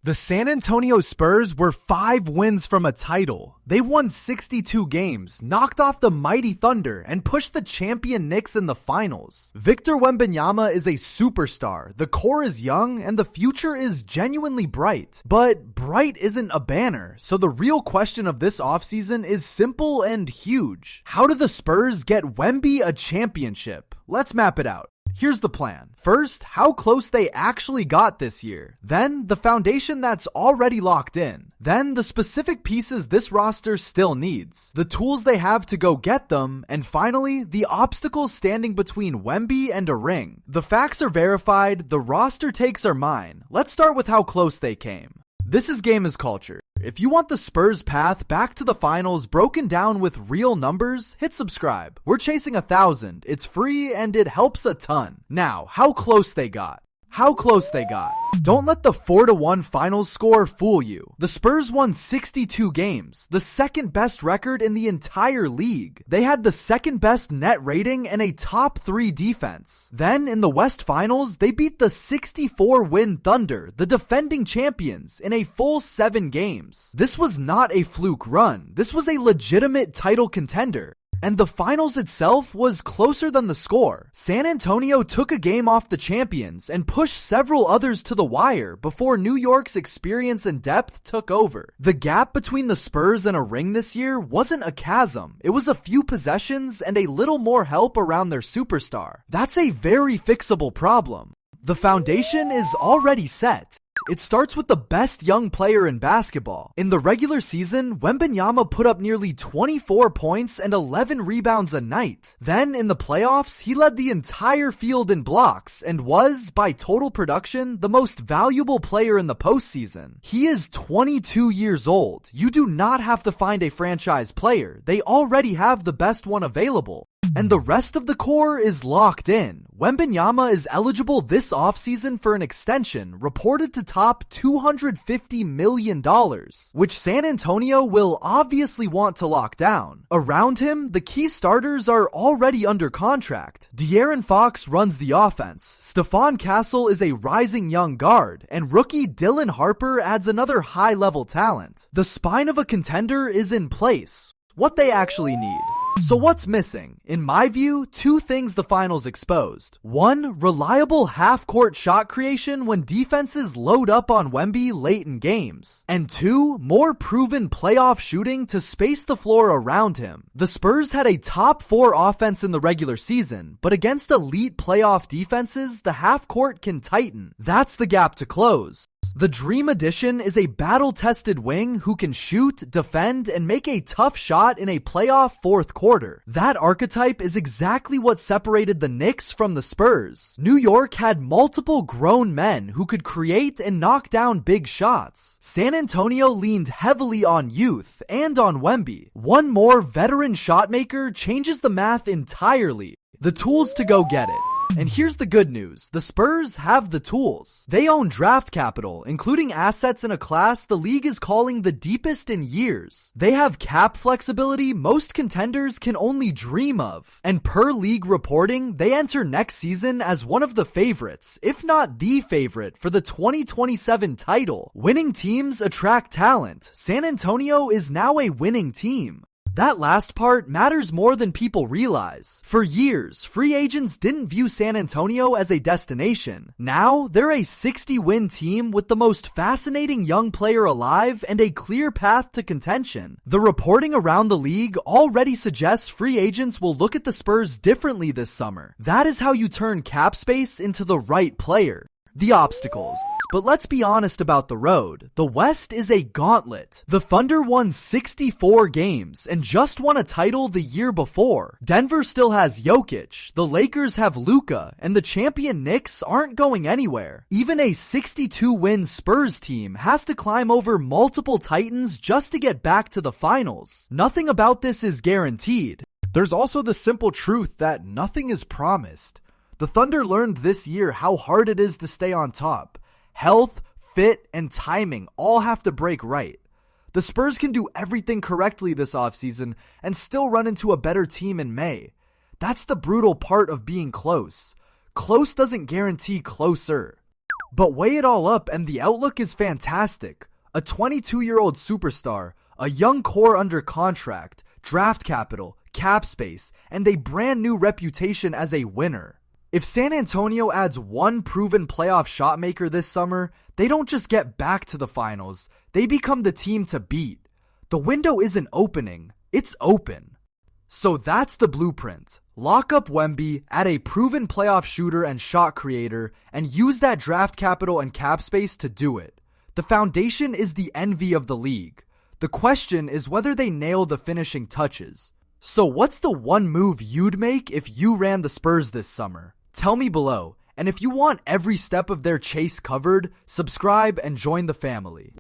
The San Antonio Spurs were 5 wins from a title. They won 62 games, knocked off the mighty Thunder, and pushed the champion Knicks in the finals. Victor Wembanyama is a superstar, the core is young, and the future is genuinely bright. But bright isn't a banner, so the real question of this offseason is simple and huge. How do the Spurs get Wemby a championship? Let's map it out. Here's the plan. First, how close they actually got this year. Then, the foundation that's already locked in. Then, the specific pieces this roster still needs. The tools they have to go get them. And finally, the obstacles standing between Wemby and a ring. The facts are verified, the roster takes are mine. Let's start with how close they came. This is Game is Culture. If you want the Spurs' path back to the finals broken down with real numbers, hit subscribe. We're chasing 1,000. It's free and it helps a ton. Now, how close they got. Don't let the 4-1 finals score fool you. The Spurs won 62 games, the second best record in the entire league. They had the second best net rating and a top 3 defense. Then in the West Finals, they beat the 64-win Thunder, the defending champions, in a full 7 games. This was not a fluke run. This was a legitimate title contender. And the finals itself was closer than the score. San Antonio took a game off the champions and pushed several others to the wire before New York's experience and depth took over. The gap between the Spurs and a ring this year wasn't a chasm. It was a few possessions and a little more help around their superstar. That's a very fixable problem. The foundation is already set. It starts with the best young player in basketball. In the regular season, Wembanyama put up nearly 24 points and 11 rebounds a night. Then in the playoffs, he led the entire field in blocks and was, by total production, the most valuable player in the postseason. He is 22 years old. You do not have to find a franchise player. They already have the best one available. And the rest of the core is locked in. Wembanyama is eligible this offseason for an extension, reported to top $250 million, which San Antonio will obviously want to lock down. Around him, the key starters are already under contract. De'Aaron Fox runs the offense, Stephon Castle is a rising young guard, and rookie Dylan Harper adds another high-level talent. The spine of a contender is in place. What they actually need. So what's missing? In my view, 2 things the finals exposed. 1, reliable half-court shot creation when defenses load up on Wemby late in games. And 2, more proven playoff shooting to space the floor around him. The Spurs had a top 4 offense in the regular season, but against elite playoff defenses, the half-court can tighten. That's the gap to close. The Dream Edition is a battle-tested wing who can shoot, defend, and make a tough shot in a playoff fourth quarter. That archetype is exactly what separated the Knicks from the Spurs. New York had multiple grown men who could create and knock down big shots. San Antonio leaned heavily on youth and on Wemby. One more veteran shotmaker changes the math entirely. The tools to go get it. And here's the good news. The Spurs have the tools. They own draft capital, including assets in a class the league is calling the deepest in years. They have cap flexibility most contenders can only dream of. And per league reporting, they enter next season as one of the favorites, if not the favorite, for the 2027 title. Winning teams attract talent. San Antonio is now a winning team. That last part matters more than people realize. For years, free agents didn't view San Antonio as a destination. Now, they're a 60-win team with the most fascinating young player alive and a clear path to contention. The reporting around the league already suggests free agents will look at the Spurs differently this summer. That is how you turn cap space into the right player. The obstacles. But let's be honest about the road. The West is a gauntlet. The Thunder won 64 games and just won a title the year before. Denver still has Jokic, the Lakers have Luka, and the champion Knicks aren't going anywhere. Even a 62-win Spurs team has to climb over multiple titans just to get back to the finals. Nothing about this is guaranteed. There's also the simple truth that nothing is promised. The Thunder learned this year how hard it is to stay on top. Health, fit, and timing all have to break right. The Spurs can do everything correctly this offseason and still run into a better team in May. That's the brutal part of being close. Close doesn't guarantee closer. But weigh it all up and the outlook is fantastic. A 22-year-old superstar, a young core under contract, draft capital, cap space, and a brand new reputation as a winner. If San Antonio adds one proven playoff shot maker this summer, they don't just get back to the finals, they become the team to beat. The window isn't opening, it's open. So that's the blueprint. Lock up Wemby, add a proven playoff shooter and shot creator, and use that draft capital and cap space to do it. The foundation is the envy of the league. The question is whether they nail the finishing touches. So what's the one move you'd make if you ran the Spurs this summer? Tell me below, and if you want every step of their chase covered, subscribe and join the family.